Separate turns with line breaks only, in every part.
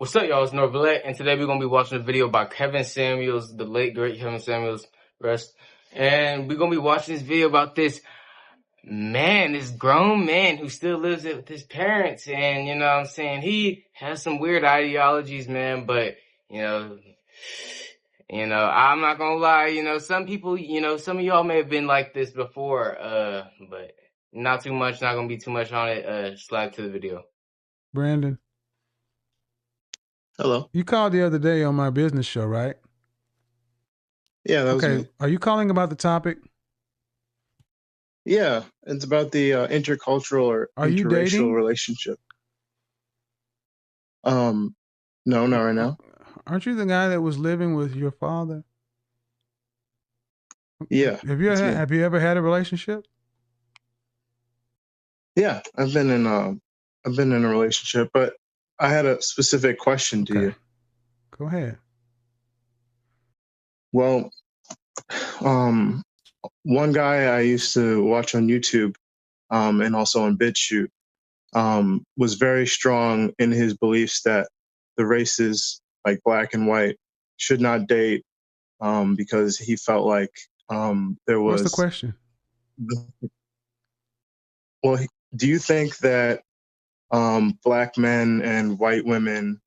What's up, y'all? It's Norvalet, and today we're gonna be watching a video by Kevin Samuels, the late great Kevin Samuels, rest. And we're gonna be watching this video about this man, this grown man who still lives with his parents, and you know what I'm saying, he has some weird ideologies, man, but I'm not gonna lie, some people, some of y'all may have been like this before, but not too much, not gonna be too much on it. Slide to the video.
Brandon.
Hello.
You called the other day on my business show, right?
Yeah, that was me.
Are you calling about the topic?
Yeah, it's about the intercultural or interracial relationship. No, not right now.
Aren't you the guy that was living with your father?
Yeah.
Have you ever had a relationship?
Yeah, I've been in a relationship, but I had a specific question to you.
Go ahead.
Well, one guy I used to watch on YouTube, and also on BitChute, was very strong in his beliefs that the races like black and white should not date, because he felt like there was.
What's the question?
Well, do you think that black men and white women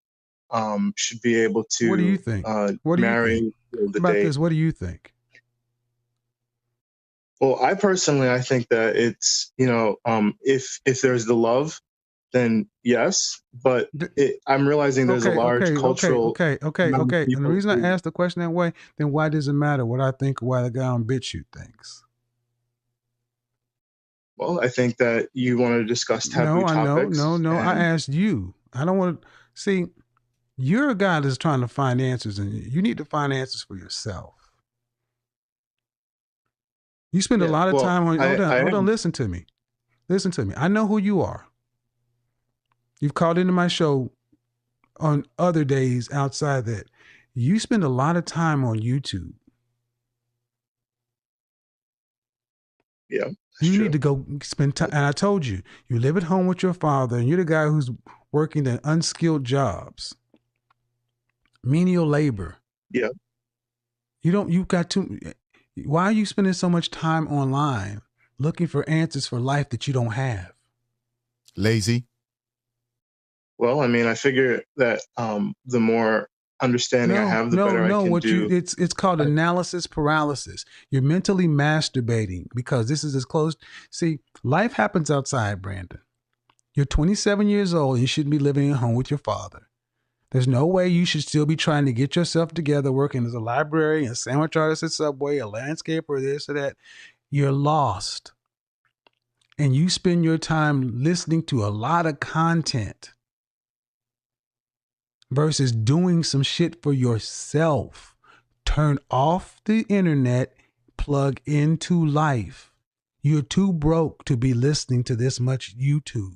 should be able to?
What do you think?
Marry
about this? What do you think?
Well, I think that it's, if there's the love, then yes, but I'm realizing there's a large cultural.
Okay. And the reason I asked the question that way, then why does it matter what I think or why the guy on BitChute thinks?
Well, I think that you want to discuss taboo topics.
No. I asked you. I don't want to see. You're a guy that's trying to find answers, and you need to find answers for yourself. You spend a lot of time on. Hold on. Listen to me. I know who you are. You've called into my show on other days outside that. You spend a lot of time on YouTube.
Yeah.
You need to go spend time. And I told you, you live at home with your father, and you're the guy who's working in unskilled jobs, menial labor.
Yeah.
Why are you spending so much time online looking for answers for life that you don't have?
Lazy.
Well, I mean, I figure that the more understanding I have, the better I can do.
It's called analysis paralysis. You're mentally masturbating because this is as close. See, life happens outside, Brandon. You're 27 years old and you shouldn't be living at home with your father. There's no way you should still be trying to get yourself together, working as a librarian, a sandwich artist at Subway, a landscaper, this or that. You're lost. And you spend your time listening to a lot of content versus doing some shit for yourself. Turn off the internet, plug into life. You're too broke to be listening to this much YouTube.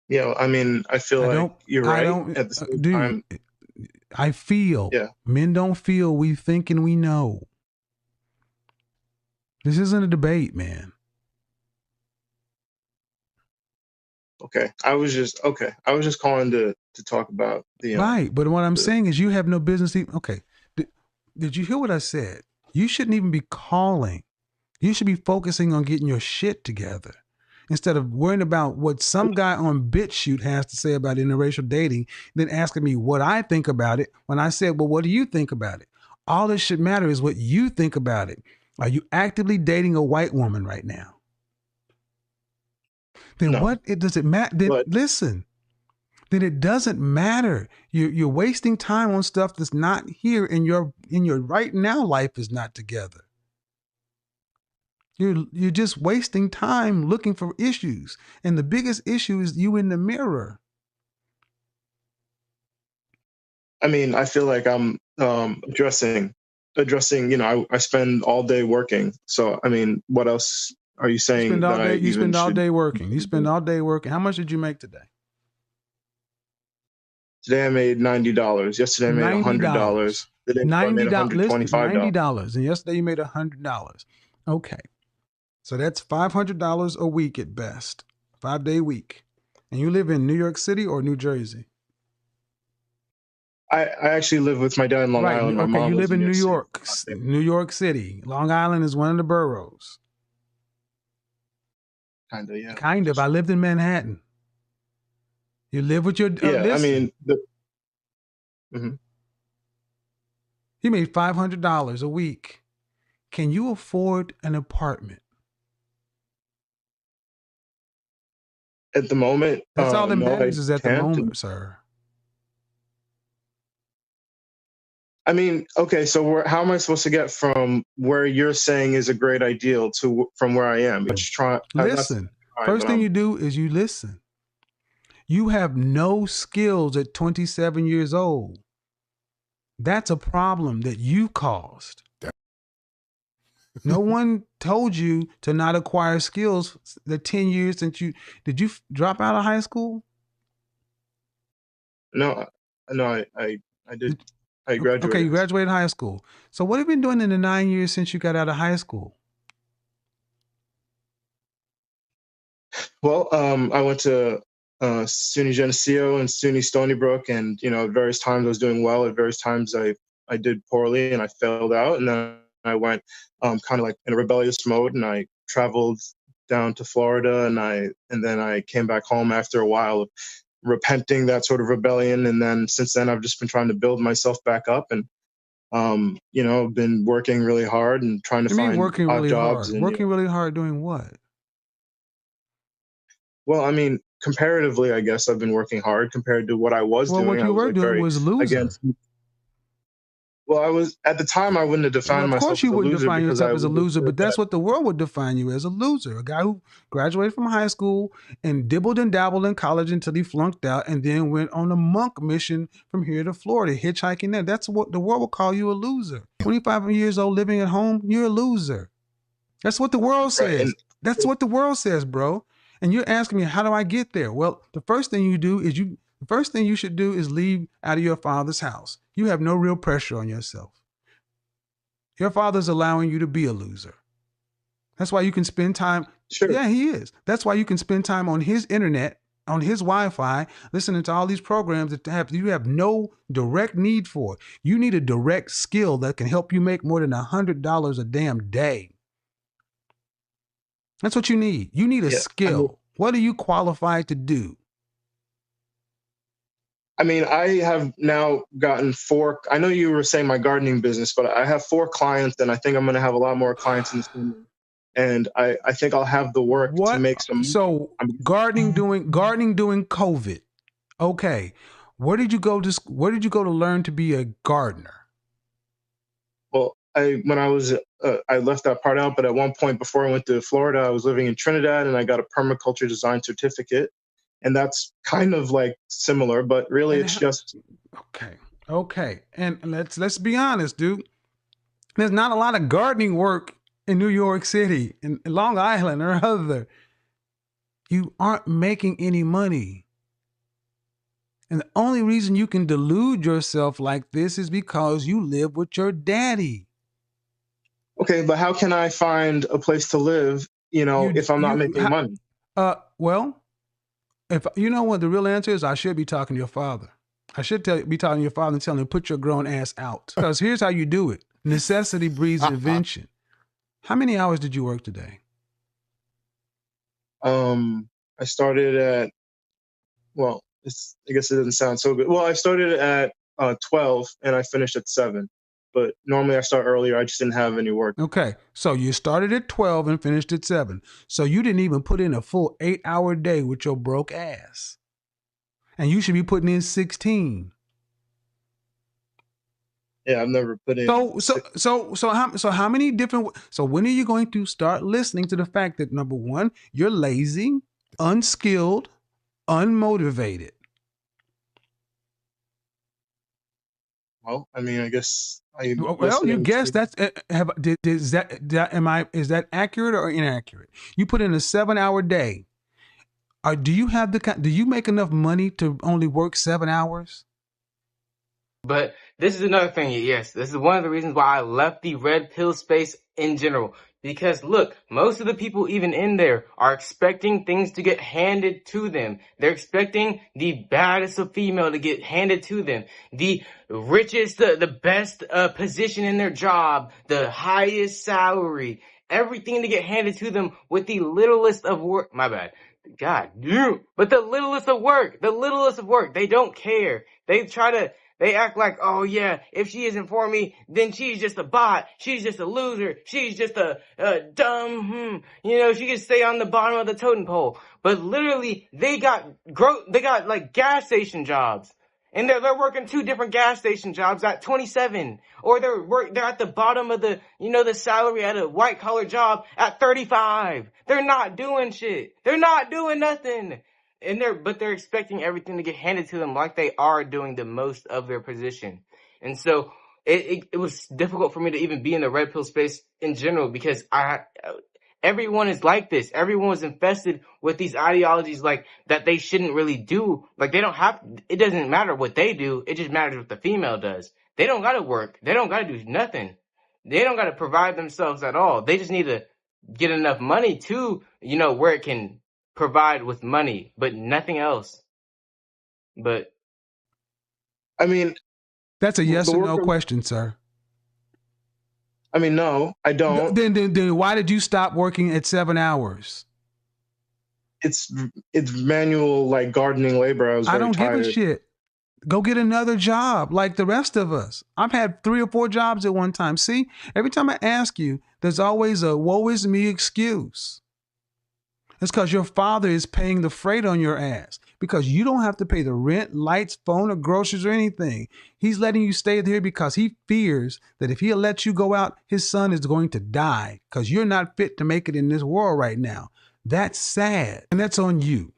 Yeah, I mean, I feel like you're right. At the same time,
I feel.
Yeah.
Men don't feel. We think and we know. This isn't a debate, man.
Okay. I was just calling to talk about the
right. But what I'm saying is you have no business. Okay. Did you hear what I said? You shouldn't even be calling. You should be focusing on getting your shit together instead of worrying about what some guy on BitChute has to say about interracial dating, and then asking me what I think about it when I said, well, what do you think about it? All that should matter is what you think about it. Are you actively dating a white woman right now? Then
no.
what does it matter? Listen, then it doesn't matter. You're wasting time on stuff that's not here, and your right now life is not together. You're just wasting time looking for issues, and the biggest issue is you in the mirror.
I mean, I feel like I'm addressing. I spend all day working. So, I mean, what else are you saying?
You spend all day working. You spend all day working. How much did you make today?
Today I made $90. Yesterday I made $100.
$90, and yesterday you made $100. Okay, so that's $500 a week at best. 5-day week. And you live in New York City or New Jersey?
I actually live with my dad in Long
Right.
Island. My
Okay.
mom
You
lives
live in New
City.
York, New York City. Long Island is one of the boroughs.
Kind of, yeah.
Kind of. I lived in Manhattan. You live with your
Yeah, I
listen.
mean,
He made $500 a week. Can you afford an apartment?
at the moment,
That's all that
no, I
matters is at the
can't.
moment, sir.
I mean, okay, so how am I supposed to get from where you're saying is a great ideal to from where I am?
Listen. First thing you do is you listen. You have no skills at 27 years old. That's a problem that you caused. No one told you to not acquire skills the 10 years since you did you drop out of high school?
No, I did. I graduated.
Okay, you graduated high school. So what have you been doing in the 9 years since you got out of high school?
Well, I went to SUNY Geneseo and SUNY Stony Brook, and at various times I was doing well. At various times I did poorly and I failed out, and then I went kind of like in a rebellious mode, and I traveled down to Florida, and then I came back home after a while of repenting that sort of rebellion, and then since then I've just been trying to build myself back up, and been working really hard and trying to find
working
odd
really
jobs.
hard.
And,
working really hard doing what?
Well, I mean, comparatively, I guess I've been working hard compared to what I was doing.
What you were doing was loser.
Well, I was at the time I wouldn't have defined myself as a loser.
Of course you wouldn't define yourself as a loser, but that's what the world would define you as, a loser. A guy who graduated from high school and dibbled and dabbled in college until he flunked out and then went on a monk mission from here to Florida, hitchhiking there. That's what the world will call you, a loser. 25 years old living at home, you're a loser. That's what the world says. Right. That's what the world says, bro. And you're asking me, how do I get there? Well, the first thing you should do is leave out of your father's house. You have no real pressure on yourself. Your father's allowing you to be a loser. That's why you can spend time. Sure. Yeah, he is. That's why you can spend time on his internet, on his Wi-Fi, listening to all these programs that you have no direct need for. You need a direct skill that can help you make more than $100 a damn day. That's what you need. You need a skill. What are you qualified to do?
I mean, I have now gotten 4. I know you were saying my gardening business, but I have 4 clients, and I think I'm going to have a lot more clients in the summer. And I think I'll have the work to make some.
So gardening doing COVID. Okay, where did you go to learn to be a gardener?
Well, when I was I left that part out, but at one point before I went to Florida, I was living in Trinidad, and I got a permaculture design certificate. And that's kind of like similar, but really it's just
okay. And let's be honest, dude. There's not a lot of gardening work in New York City, in Long Island or other. You aren't making any money. And the only reason you can delude yourself like this is because you live with your daddy.
Okay, but how can I find a place to live, if I'm not making money?
Well, if you know what the real answer is, I should be talking to your father. I should be talking to your father and telling him to put your grown ass out. Because here's how you do it. Necessity breeds invention. How many hours did you work today?
I started at, well, I guess it doesn't sound so good. Well, I started at 12 and I finished at 7. But normally I start earlier. I just didn't have any work.
Okay. So you started at 12 and finished at 7. So you didn't even put in a full 8-hour day with your broke ass. And you should be putting in 16.
Yeah, I've never put in.
So how many different, so when are you going to start listening to the fact that, number one, you're lazy, unskilled, unmotivated?
Well, I mean, I guess
you guess that's is that accurate or inaccurate? You put in a 7-hour day. Do you make enough money to only work 7 hours?
But this is another thing. Yes, this is one of the reasons why I left the red pill space in general, Because look, most of the people even in there are expecting things to get handed to them. They're expecting the baddest of female to get handed to them. The richest, the best position in their job, the highest salary, everything to get handed to them with the littlest of work. My bad. God damn. But the littlest of work, they don't care. They act like, oh yeah, if she isn't for me, then she's just a bot. She's just a loser. She's just a dumb, she can stay on the bottom of the totem pole. But literally, they got like gas station jobs. And they're working 2 different gas station jobs at 27. Or they're at the bottom of the salary at a white collar job at 35. They're not doing shit. They're not doing nothing. But they're expecting everything to get handed to them like they are doing the most of their position. And so it was difficult for me to even be in the red pill space in general because everyone is like this. Everyone was infested with these ideologies like that they shouldn't really do. Like it doesn't matter what they do. It just matters what the female does. They don't got to work. They don't got to do nothing. They don't got to provide themselves at all. They just need to get enough money to, where it can provide with money, but nothing else. But
I mean,
that's a yes or no question, sir.
I mean, no, I don't.
Then why did you stop working at 7 hours?
It's manual, like gardening labor. I don't
give a shit. Go get another job like the rest of us. I've had 3 or 4 jobs at one time. See, every time I ask you, there's always a woe is me excuse. It's because your father is paying the freight on your ass because you don't have to pay the rent, lights, phone, or groceries or anything. He's letting you stay here because he fears that if he'll let you go out, his son is going to die because you're not fit to make it in this world right now. That's sad. And that's on you.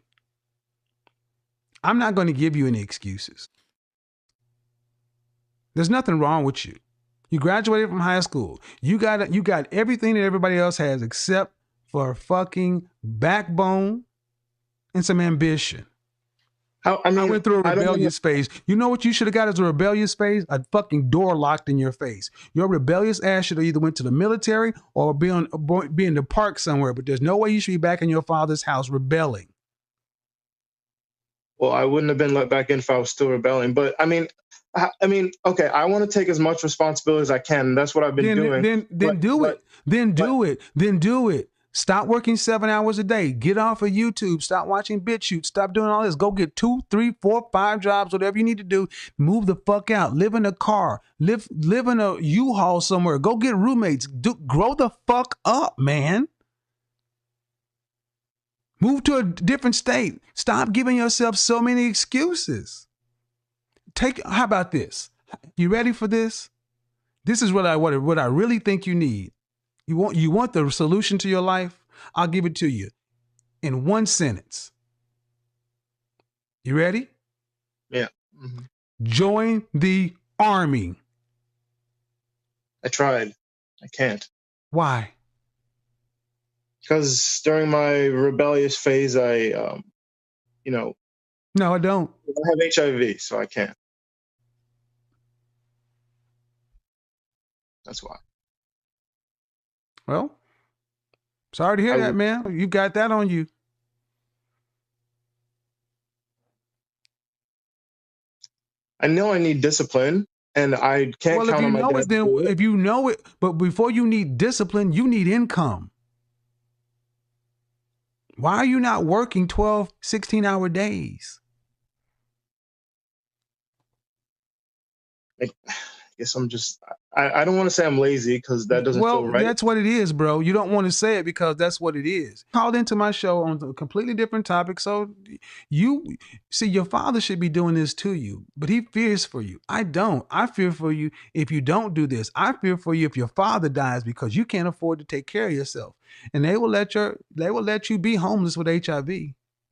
I'm not going to give you any excuses. There's nothing wrong with you. You graduated from high school. You got everything that everybody else has except for a fucking backbone and some ambition. I went through a rebellious phase. You know what you should have got as a rebellious phase? A fucking door locked in your face. Your rebellious ass should have either went to the military or be in the park somewhere, but there's no way you should be back in your father's house rebelling.
Well, I wouldn't have been let back in if I was still rebelling. But I mean, okay, I want to take as much responsibility as I can. That's what I've been doing.
Then do it. Stop working 7 hours a day. Get off of YouTube. Stop watching BitChute. Stop doing all this. Go get 2, 3, 4, 5 jobs, whatever you need to do. Move the fuck out. Live in a car. Live in a U-Haul somewhere. Go get roommates. Grow the fuck up, man. Move to a different state. Stop giving yourself so many excuses. How about this? You ready for this? This is what I really think you need. You want the solution to your life? I'll give it to you in 1 sentence. You ready?
Yeah. Mm-hmm.
Join the army.
I tried. I can't.
Why?
Because during my rebellious phase, No,
I don't.
I have HIV, so I can't. That's why.
Well, sorry to hear that, man. You got that on you.
I know I need discipline, and I can't count on my dad.
If you know it, but before you need discipline, you need income. Why are you not working 12, 16-hour days?
I guess I'm just, I don't want to say I'm lazy because that doesn't feel right.
Well, that's what it is, bro. You don't want to say it because that's what it is. Called into my show on a completely different topic. So you see, your father should be doing this to you, but he fears for you. I don't. I fear for you if you don't do this. I fear for you if your father dies because you can't afford to take care of yourself. And they will let you be homeless with HIV.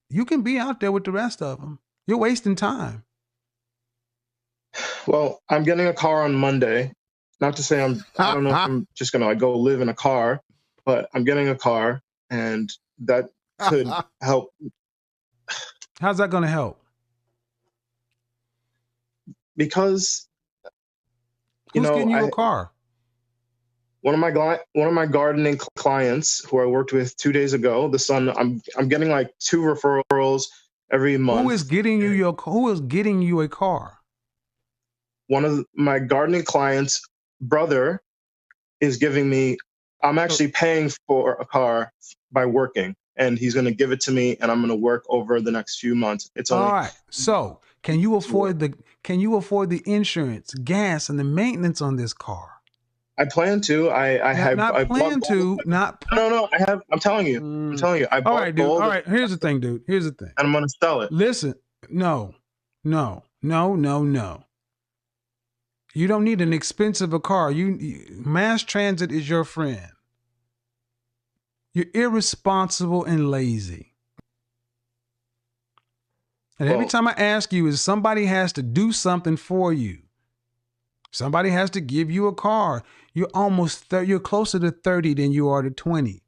You can be out there with the rest of them. You're wasting time.
Well, I'm getting a car on Monday. Not to say I don't know if I'm just going to go live in a car, but I'm getting a car and that could help.
How's that going to help?
Because,
Who's getting you a car?
one of my gardening clients who I worked with 2 days ago. I'm getting like 2 referrals every month.
Who is getting you a car?
One of my gardening clients' brother is giving me. I'm actually paying for a car by working, and he's going to give it to me, and I'm going to work over the next few months. It's only
all right. So can you afford the insurance, gas, and the maintenance on this car?
I plan to. I have.
Not
I
plan to. Not.
No. I have. I'm telling you. I'm telling you. I bought
all right, dude.
gold.
All right. Here's the thing, dude. Here's the thing.
And I'm going to sell it.
Listen. No. You don't need an expensive a car. Mass transit is your friend. You're irresponsible and lazy. And every time I ask you is somebody has to do something for you. Somebody has to give you a car. You're you're closer to 30 than you are to 20.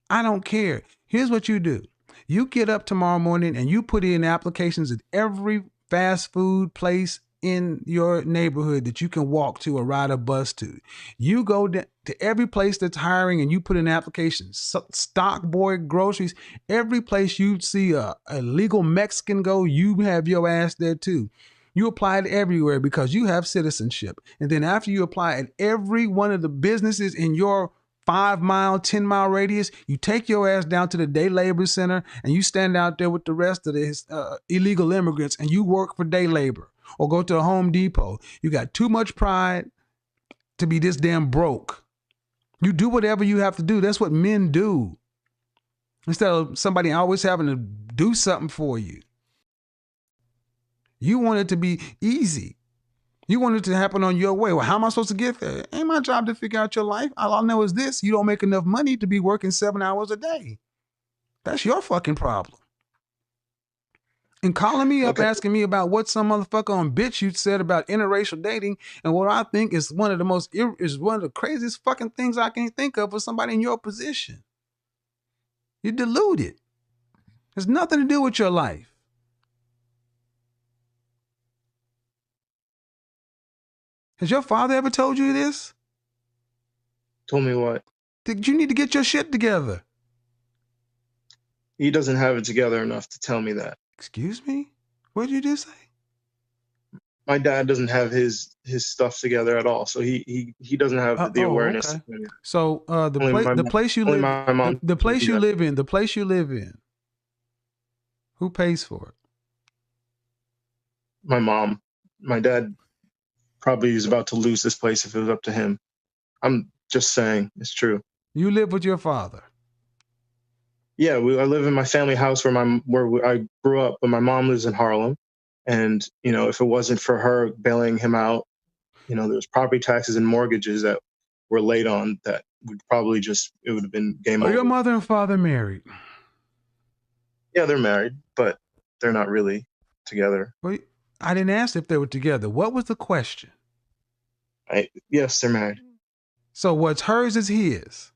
I don't care. Here's what you do. You get up tomorrow morning and you put in applications at every fast food place in your neighborhood that you can walk to or ride a bus to. You go to every place that's hiring and you put in applications. Stock Boy Groceries, every place you see a legal Mexican go, you have your ass there too. You apply it everywhere because you have citizenship. And then after you apply at every one of the businesses in your 5-mile, 10-mile radius, you take your ass down to the day labor center and you stand out there with the rest of the illegal immigrants and you work for day labor or go to a Home Depot. You got too much pride to be this damn broke. You do whatever you have to do. That's what men do. Instead of somebody always having to do something for you. You want it to be easy. You want it to happen on your way. Well, how am I supposed to get there? Ain't my job to figure out your life. All I know is this. You don't make enough money to be working 7 hours a day. That's your fucking problem. And calling me up asking me about what some motherfucker on BitChute said about interracial dating and what I think is one of the craziest fucking things I can think of for somebody in your position. You're deluded. There's nothing to do with your life. Has your father ever told you this?
Told me what?
That you need to get your shit together.
He doesn't have it together enough to tell me that.
Excuse me? What did you just say?
My dad doesn't have his stuff together at all, so he doesn't have the awareness.
Okay. So the place you live in, who pays for it?
My mom. My dad probably is about to lose this place if it was up to him. I'm just saying, it's true.
You live with your father?
Yeah, I live in my family house where I grew up, but my mom lives in Harlem. And, if it wasn't for her bailing him out, there's property taxes and mortgages that were laid on that would probably it would have been game over.
Are your mother and father married?
Yeah, they're married, but they're not really together.
Well, I didn't ask if they were together. What was the question?
Yes, they're married.
So what's hers is his?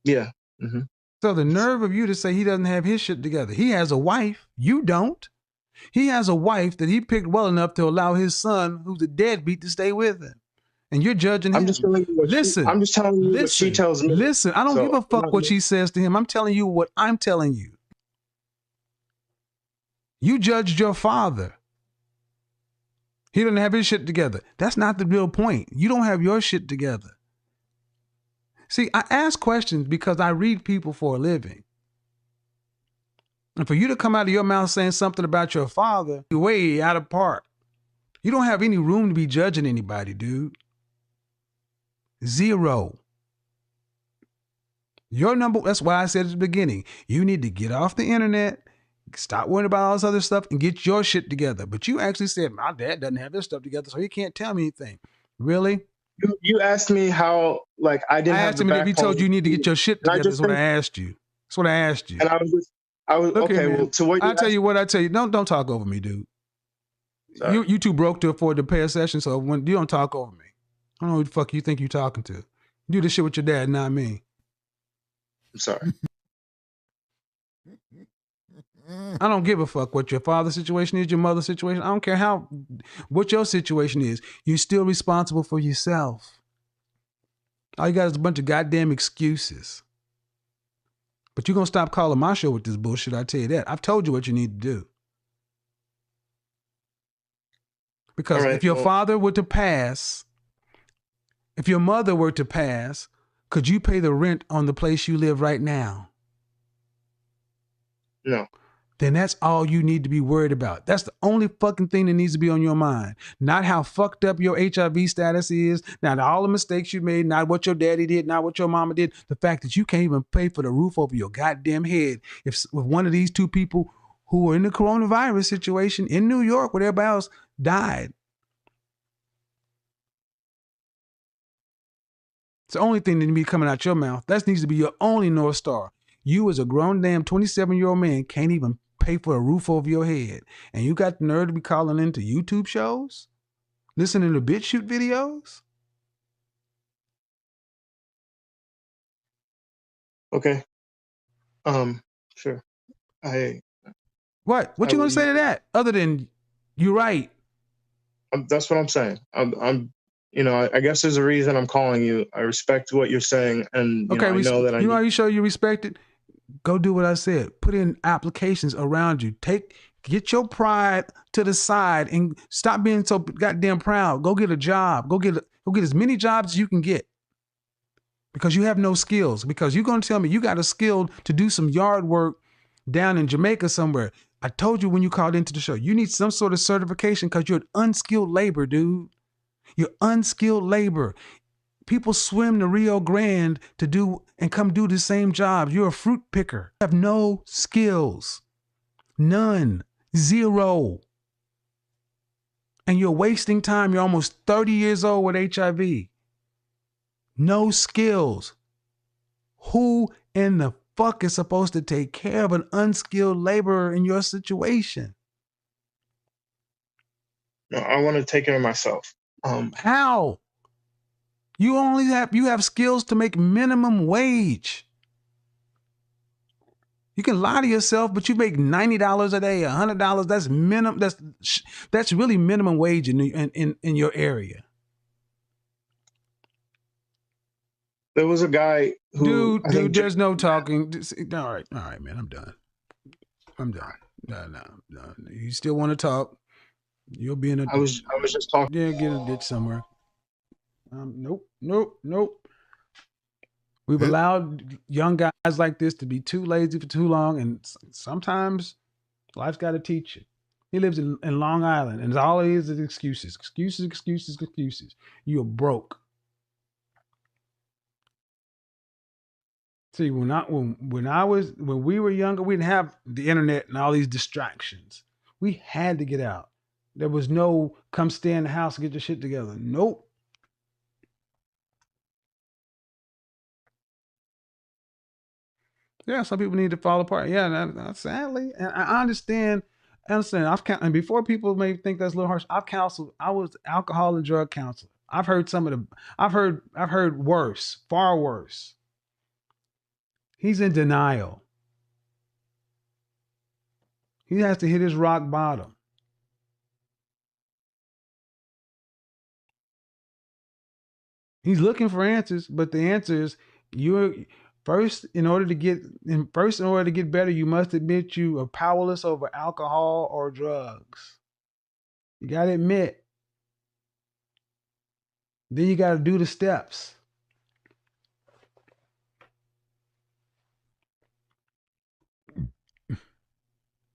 Yeah. Mm-hmm.
So the nerve of you to say he doesn't have his shit together. He has a wife. You don't. He has a wife that he picked well enough to allow his son, who's a deadbeat, to stay with him. And you're judging him.
I'm just telling you what she tells me.
Listen, I don't give a fuck what she says to him. I'm telling you what I'm telling you. You judged your father. He doesn't have his shit together. That's not the real point. You don't have your shit together. See, I ask questions because I read people for a living. And for you to come out of your mouth saying something about your father, you're way out of part. You don't have any room to be judging anybody, dude. Zero. That's why I said at the beginning, you need to get off the internet, stop worrying about all this other stuff, and get your shit together. But you actually said, my dad doesn't have his stuff together, so he can't tell me anything. Really?
You asked me how, I didn't have the backbone. I asked him
if he told you need to get your shit together. That's what I asked you. That's what I asked you.
And I was
Look
okay.
Well,
so what?
I tell you what I tell you. Don't talk over me, dude. You too broke to afford to pay a session, so when you don't talk over me, I don't know who the fuck you think you're talking to. You do this shit with your dad, not me.
I'm sorry.
I don't give a fuck what your father's situation is, your mother's situation. I don't care what your situation is. You're still responsible for yourself. All you got is a bunch of goddamn excuses. But you're going to stop calling my show with this bullshit, I tell you that. I've told you what you need to do. Because if your father were to pass, if your mother were to pass, could you pay the rent on the place you live right now?
No.
Then that's all you need to be worried about. That's the only fucking thing that needs to be on your mind. Not how fucked up your HIV status is, not all the mistakes you made, not what your daddy did, not what your mama did. The fact that you can't even pay for the roof over your goddamn head. If one of these two people who were in the coronavirus situation in New York where everybody else died. It's the only thing that needs to be coming out your mouth. That needs to be your only North Star. You as a grown damn 27-year-old man can't even pay for a roof over your head. And you got the nerve to be calling into YouTube shows? Listening to BitChute videos?
Okay. Sure.
What you gonna say to that? Other than you're right.
That's what I'm saying. I guess there's a reason I'm calling you. I respect what you're saying, and I know that
how you show you respect it? Go do what I said. Put in applications around you. Get your pride to the side and stop being so goddamn proud. Go get a job. Go get as many jobs as you can get. Because you have no skills. Because you're gonna tell me you got a skill to do some yard work down in Jamaica somewhere. I told you when you called into the show, you need some sort of certification because you're an unskilled labor, dude. You're unskilled labor. People swim the Rio Grande to do and come do the same jobs. You're a fruit picker. You have no skills. None. Zero. And you're wasting time. You're almost 30 years old with HIV. No skills. Who in the fuck is supposed to take care of an unskilled laborer in your situation?
No, I want to take care of myself.
How? You have skills to make minimum wage. You can lie to yourself, but you make $90 a day, $100. That's minimum. That's really minimum wage in your area.
There was a guy who...
Dude, there's no talking. All right, man, I'm done. No. You still want to talk? You'll be in a...
I was just talking.
Yeah, get a ditch somewhere. Nope. We've allowed young guys like this to be too lazy for too long, and sometimes life's got to teach you. He lives in Long Island, and all it is excuses. You're broke. See, when we were younger, we didn't have the internet and all these distractions. We had to get out. There was no come stay in the house and get your shit together. Nope. Yeah, some people need to fall apart. Yeah, sadly, and I understand. And before people may think that's a little harsh, I was alcohol and drug counselor. I've heard I've heard worse, far worse. He's in denial. He has to hit his rock bottom. He's looking for answers, but the answer is in order to get better, you must admit you are powerless over alcohol or drugs. You got to admit. Then you got to do the steps.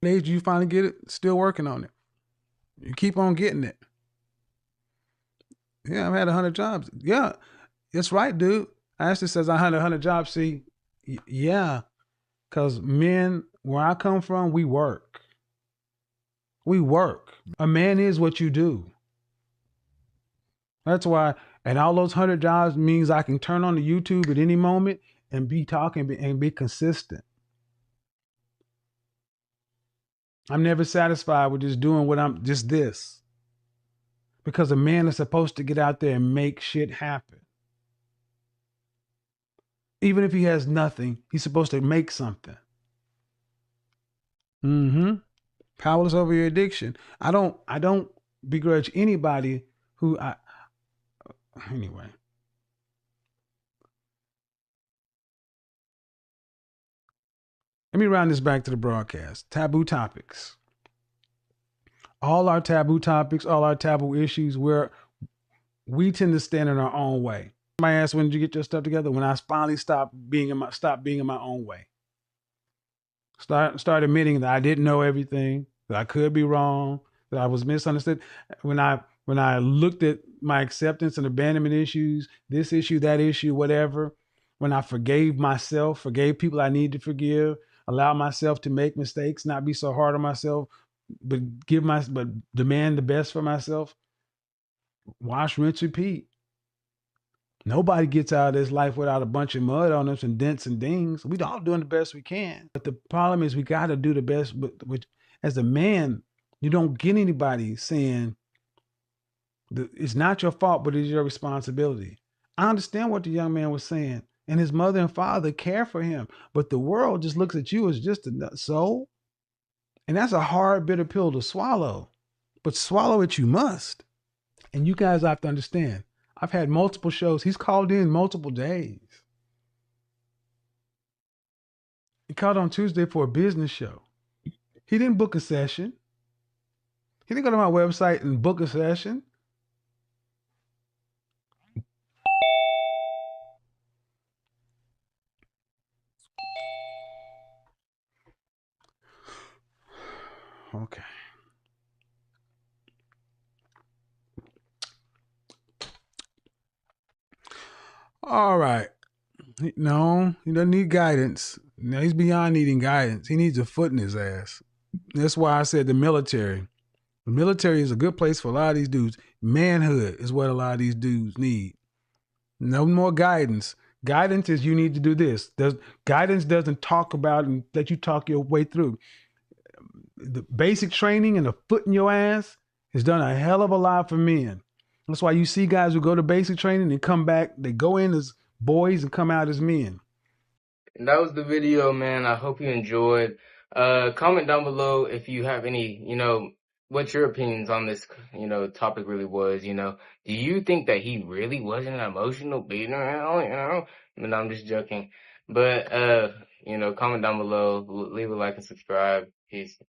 Age you finally get it, still working on it. You keep on getting it. Yeah, I've had 100 jobs. Yeah, that's right, dude. Ashley says I had 100 jobs. See, yeah, because men, where I come from, we work. We work. A man is what you do. That's why, and all those 100 jobs means I can turn on the YouTube at any moment and be talking and be consistent. I'm never satisfied with just doing this. Because a man is supposed to get out there and make shit happen. Even if he has nothing, he's supposed to make something. Powerless over your addiction. I don't begrudge anybody anyway. Let me round this back to the broadcast. Taboo topics. All our taboo topics, all our taboo issues, where we tend to stand in our own way. Somebody asked, when did you get your stuff together? When I finally stopped being in my own way. Start admitting that I didn't know everything, that I could be wrong, that I was misunderstood. When I looked at my acceptance and abandonment issues, this issue, that issue, whatever, when I forgave myself, forgave people I need to forgive, allow myself to make mistakes, not be so hard on myself, but demand the best for myself. Wash, rinse, repeat. Nobody gets out of this life without a bunch of mud on us and dents and dings. We all doing the best we can. But the problem is we got to do the best. Which, as a man, you don't get anybody saying it's not your fault, but it's your responsibility. I understand what the young man was saying. And his mother and father care for him. But the world just looks at you as just a soul. And that's a hard, bitter pill to swallow. But swallow it you must. And you guys have to understand. I've had multiple shows. He's called in multiple days. He called on Tuesday for a business show. He didn't book a session. He didn't go to my website and book a session. Okay. All right. No, he doesn't need guidance. Now he's beyond needing guidance. He needs a foot in his ass. That's why I said the military. The military is a good place for a lot of these dudes. Manhood is what a lot of these dudes need. No more guidance. Guidance is you need to do this. Guidance doesn't talk about and let you talk your way through. The basic training and a foot in your ass has done a hell of a lot for men. That's why you see guys who go to basic training and come back, they go in as boys and come out as men.
And that was the video, man. I hope you enjoyed. Comment down below if you have any, what your opinions on this, topic really was, Do you think that he really wasn't emotional beating around, No, I'm just joking. But, comment down below, leave a like and subscribe. Peace.